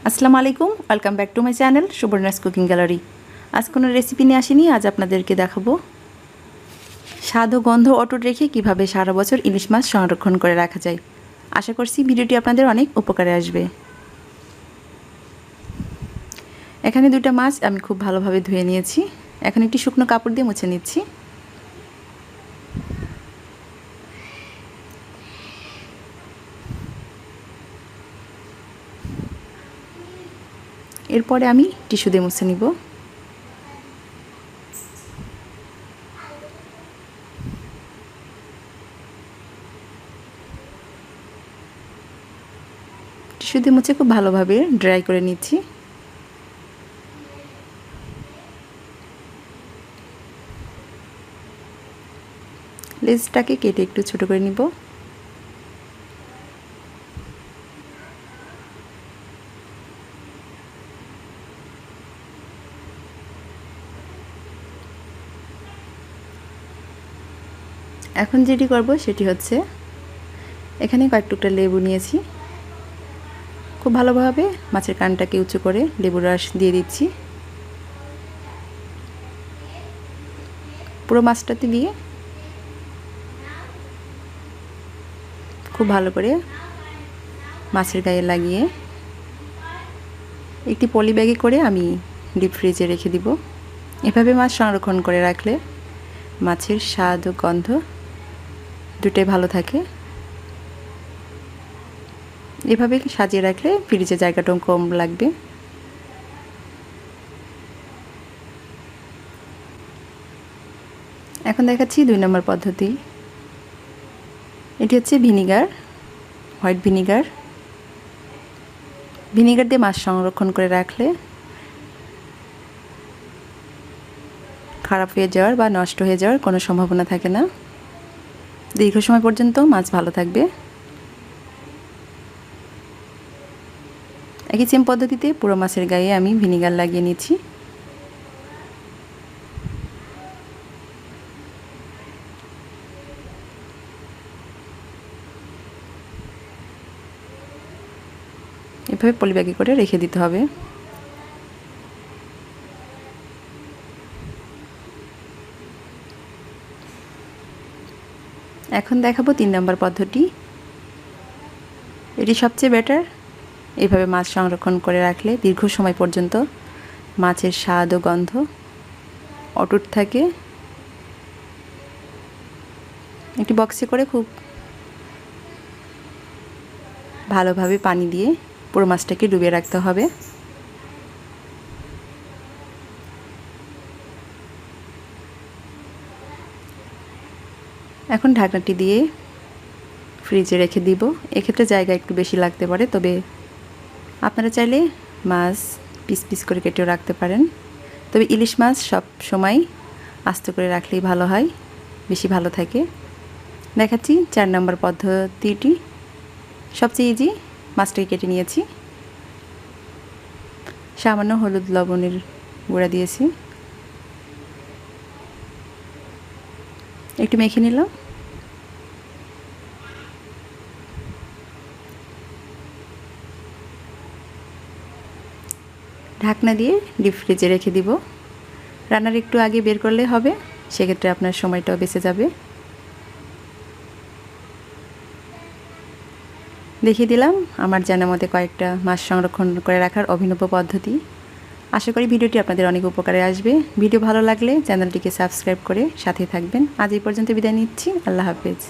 আসসালামু আলাইকুম, welcome back to my channel Subarna's cooking gallery. আজ কোনো রেসিপি নিয়ে আসিনি, আজ আপনাদেরকে দেখাবো স্বাদ ও গন্ধ অটুট রেখে কিভাবে সারা বছর ইলিশ মাছ সংরক্ষণ করে রাখা যায়। আশা করছি ভিডিওটি আপনাদের অনেক উপকারে আসবে। এখানে দুইটা মাছ আমি খুব ভালোভাবে ধুয়ে নিয়েছি। এখন একটি শুকনো কাপড় দিয়ে মুছে নিচ্ছি। এরপরে আমি টিস্যু দিয়ে মুছে নিব। টিস্যু দিয়ে মুছে খুব ভালোভাবে ড্রাই করে নিচ্ছি। লেজটাকে কেটে একটু ছোট করে নিব। এখন যেটি করব সেটি হচ্ছে এখানে কয়েক টুকরা লেবু নিয়েছি। খুব ভালোভাবে মাছের কানটাকে উঁচু করে লেবুর রস দিয়ে দিচ্ছি। পুরো মাছটাতে দিয়ে খুব ভালো করে মাছের গায়ে লাগিয়ে একটি পলি ব্যাগে করে আমি ডিপ ফ্রিজে রেখে দিব। এভাবে মাছ সংরক্ষণ করে রাখলে মাছের স্বাদ ও গন্ধ দুটোই ভালো থাকে। এভাবে সাজিয়ে রাখলে ফ্রিজে জায়গাটাও কম লাগবে। এখন দেখাচ্ছি 2 নম্বর পদ্ধতি। এটি হচ্ছে ভিনিগার, হোয়াইট ভিনিগার। ভিনিগার দিয়ে মাছ সংরক্ষণ করে রাখলে খারাপ হয়ে যাওয়ার বা নষ্ট হয়ে যাওয়ার কোনো সম্ভাবনা থাকে না। দীর্ঘ সময় পর্যন্ত মাছ ভালো থাকবে। একই সেম পদ্ধতিতে পুরো মাছের গায়ে আমি ভিনিগার লাগিয়ে নিচ্ছি। এভাবে পলিব্যাগে করে রেখে দিতে হবে। এখন দেখাবো 3 নম্বর পদ্ধতি। এটি সবচেয়ে বেটার। এইভাবে মাছ সংরক্ষণ করে রাখলে দীর্ঘ সময় পর্যন্ত মাছের স্বাদ ও গন্ধ অটুট থাকে। একটি বক্সে করে খুব ভালোভাবে পানি দিয়ে পুরো মাছটাকে ডুবিয়ে রাখতে হবে। এখন ঢাকনাটি দিয়ে ফ্রিজে রেখে দিব। এক্ষেত্রে জায়গা একটু বেশি লাগতে পারে, তবে আপনারা চাইলে মাছ পিস পিস করে কেটেও রাখতে পারেন। তবে ইলিশ মাছ সব সময় আস্ত করে রাখলেই ভালো হয়, বেশি ভালো থাকে। দেখাচ্ছি 4 নম্বর পদ্ধতিটি। সবচেয়ে ইজি। মাছটাকে কেটে নিয়েছি, সামান্য হলুদ লবণের গুঁড়া দিয়েছি, একটু মেখে নিলাম। ঢাকনা দিয়ে ডিপ ফ্রিজে রেখে দিব। রান্নার একটু আগে বের করলে হবে, সেক্ষেত্রে আপনার সময়টাও বেঁচে যাবে। দেখিয়ে দিলাম আমার জানা মতে কয়েকটা মাছ সংরক্ষণ করে রাখার অভিনব পদ্ধতি। আশা করি ভিডিওটি আপনাদের অনেক উপকারে আসবে। ভিডিও ভালো লাগলে চ্যানেলটিকে সাবস্ক্রাইব করে সাথে থাকবেন। আজ এই পর্যন্ত বিদায় নিচ্ছি। আল্লাহ হাফেজ।